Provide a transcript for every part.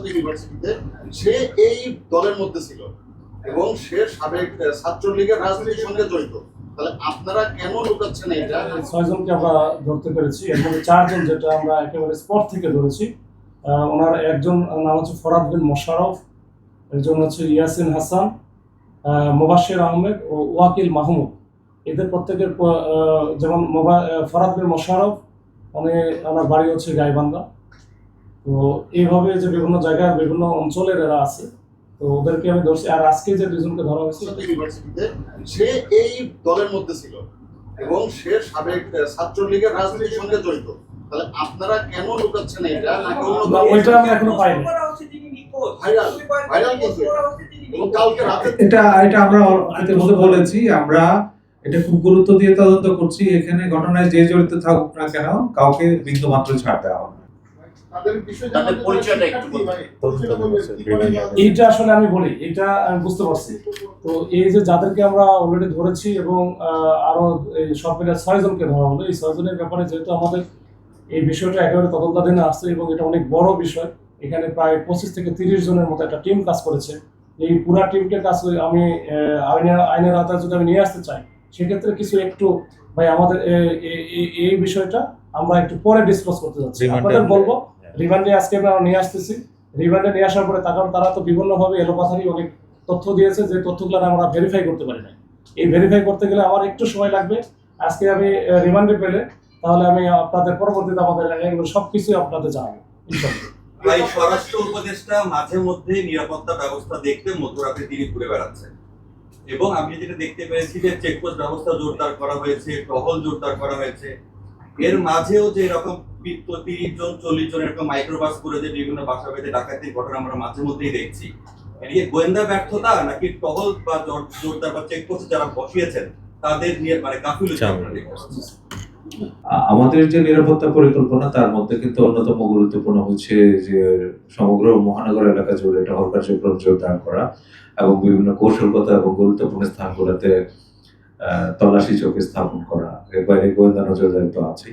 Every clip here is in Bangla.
ইউনিভার্সিটিতে সে এই দলের মধ্যে ছিল এবং সে সাবেক ছাত্রলীগের রাজনীতির সঙ্গে জড়িত। তাহলে আপনারা কেন লুকাচ্ছেন এটা? 6 জনকে আমরা ধরতে পেরেছি, এর মধ্যে 4 জন যেটা আমরা একেবারে স্পট থেকে ধরেছি। ওনার একজন নাম হচ্ছে ফরাদ বিন মোশাররফ, একজন হচ্ছে ইয়াসিন হাসান, মোবাশ্বের আহমেদ ও ওয়াকিল মাহমুদ। এদের প্রত্যেকের যেমন ফরাদ বিন মোশাররফ, ওনার বাড়ি হচ্ছে গাইবান্ধা। তো এইভাবে যে বিভিন্ন জায়গায় বিভিন্ন অঞ্চলের এরা আছে, তো ওদেরকে আমি ধরছি। আর আজকে যে দুজনকে ধরা হয়েছে ইউনিভার্সিটিতে সে এই দলের মধ্যে ছিল এবং সে সাবেক ছাত্রলীগের রাজনীতির সঙ্গে জড়িত। তাহলে আপনারা কেন লুকাচ্ছেন এটা? নাকি অন্য ওইটা আমরা এখনো পাইনি। এটা আমরা ইতিমধ্যে বলেছি, আমরা এটা খুব গুরুত্ব দিয়ে তদন্ত করছি। এখানে ঘটনায় যে জড়িত থাকুক না কেন, কাউকে বিন্দু মাত্র ছাড় দেওয়া হবে না। এইটা আসলে আমি বলি, এটা আমি বুঝতে পারছি। তো এই যে যাদেরকে আমরা অলরেডি ধরেছি এবং আরো সব মিলে 6 জনকে ধরা হলো, এই 6 জনের ব্যাপারে যেহেতু আমাদের এই বিষয়টা একেবারে তদন্তাধীন আসছে এবং এটা অনেক বড় বিষয়, এখানে প্রায় 25 থেকে 30 জনের মতো একটা টিম কাজ করেছে। এই পুরা টিমকে কাজ করে আমি আইনের আওতায় যদি আমি নিয়ে আসতে চাই, সেক্ষেত্রে কিছু একটু ভাই আমাদের এই বিষয়টা আমরা একটু পরে ডিসকাস করতে যাচ্ছি। আপনাদের বলবো রিমান্ডে আজকে আমরা নিয়ে আসতেছি। রিমান্ডে নিয়ে আসার পরে তারা তো বিভিন্নভাবে এলোপাথারি অনেক তথ্য দিয়েছে, যে তথ্যগুলো আমরা ভেরিফাই করতে পারি না। এই ভেরিফাই করতে গেলে আমার একটু সময় লাগবে। আজকে আমি রিমান্ডে পেলে তাহলে আমি আপনাদের পরবর্তীতে আমাদের সবকিছু আপনাদের জানাবো ইনশাআল্লাহ। ভাই, স্বরাষ্ট্র উপদেষ্টা মাঝে মধ্যে নিরাপত্তা ব্যবস্থা দেখতে মধ্যরাতে তিনি ঘুরে বেড়াচ্ছেন এবং আমি যেটা দেখতে পেরেছি যে চেকপোস্ট ব্যবস্থা জোরদার করা হয়েছে, টহল জোরদার করা হয়েছে। এর মাঝেও যে এরকম 30 জন 40 জন এরকম মাইক্রোবাস করে যে বিভিন্ন বাসা বেঁধে ডাকাতির ঘটনা আমরা মাঝে মধ্যেই দেখছি। এদিকে গোয়েন্দা ব্যর্থতা নাকি টহল বা জোরদার বা চেকপোস্ট যারা বসিয়েছেন তাদের নিয়ে মানে গাফিলতি আপনারা দেখছেন? আমাদের যে নিরাপত্তা পরিকল্পনা, তার মধ্যে কিন্তু অন্যতম গুরুত্বপূর্ণ হচ্ছে যে সমগ্র মহানগর এলাকা জুড়ে টহল কার্যক্রম জোরদার করা এবং বিভিন্ন কৌশলগত এবং গুরুত্বপূর্ণ স্থানগুলোতে তল্লাশি চৌকি স্থাপন করা। এর বাইরে গোয়েন্দা নজরদারি তো আছে।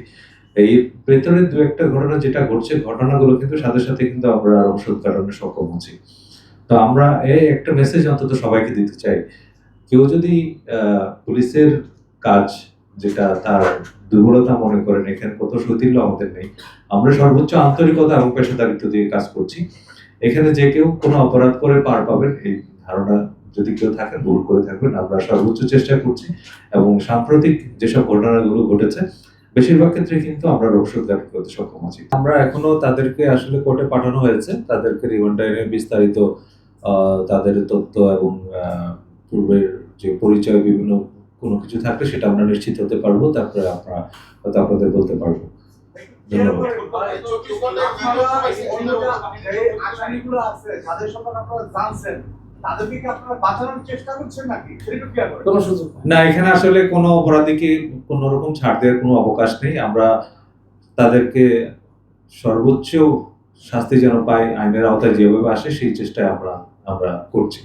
এই ভেতরে দু একটা ঘটনা যেটা ঘটছে, ঘটনাগুলো কিন্তু সাথে সাথে কিন্তু আমরা রহস্য কারণে সক্ষম হচ্ছি। তো আমরা এই একটা মেসেজ অন্তত সবাইকে দিতে চাই, কেউ যদি পুলিশের কাজ যেটা তার দুর্বলতা মনে করেন, এখানে কত সৌতিল্য আমাদের নেই। আমরা সর্বোচ্চ আন্তরিকতা এবং পেশাদারিত্ব দিয়ে কাজ করছি। এখানে যে কেউ কোনো অপরাধ করে পার পাবেন, এই ধারণা যদি কেউ থাকে ভুল করে থাকবেন। আমরা সর্বোচ্চ চেষ্টা করছি এবং সাম্প্রতিক যেসব ঘটনাগুলো ঘটেছে বেশিরভাগ ক্ষেত্রে কিন্তু আমরা রহস্যদারি করতে সক্ষম আছি। আমরা এখনো তাদেরকে আসলে কোর্টে পাঠানো হয়েছে, তাদেরকে রিমান্ডে এনে বিস্তারিত তাদের তথ্য এবং পূর্বের যে পরিচয় বিভিন্ন কোনো কিছু থাকলে সেটা আমরা নিশ্চিত হতে পারবো, তারপরে আমরা হয়তো আপনাদের বলতে পারবো। না, এখানে আসলে কোনো অপরাধীকে কোনো রকম ছাড় দেওয়ার কোনো অবকাশ নেই। আমরা তাদেরকে সর্বোচ্চ শাস্তি যেন পায়, আইনের আওতায় যেভাবে আসে সেই চেষ্টায় আমরা করছি।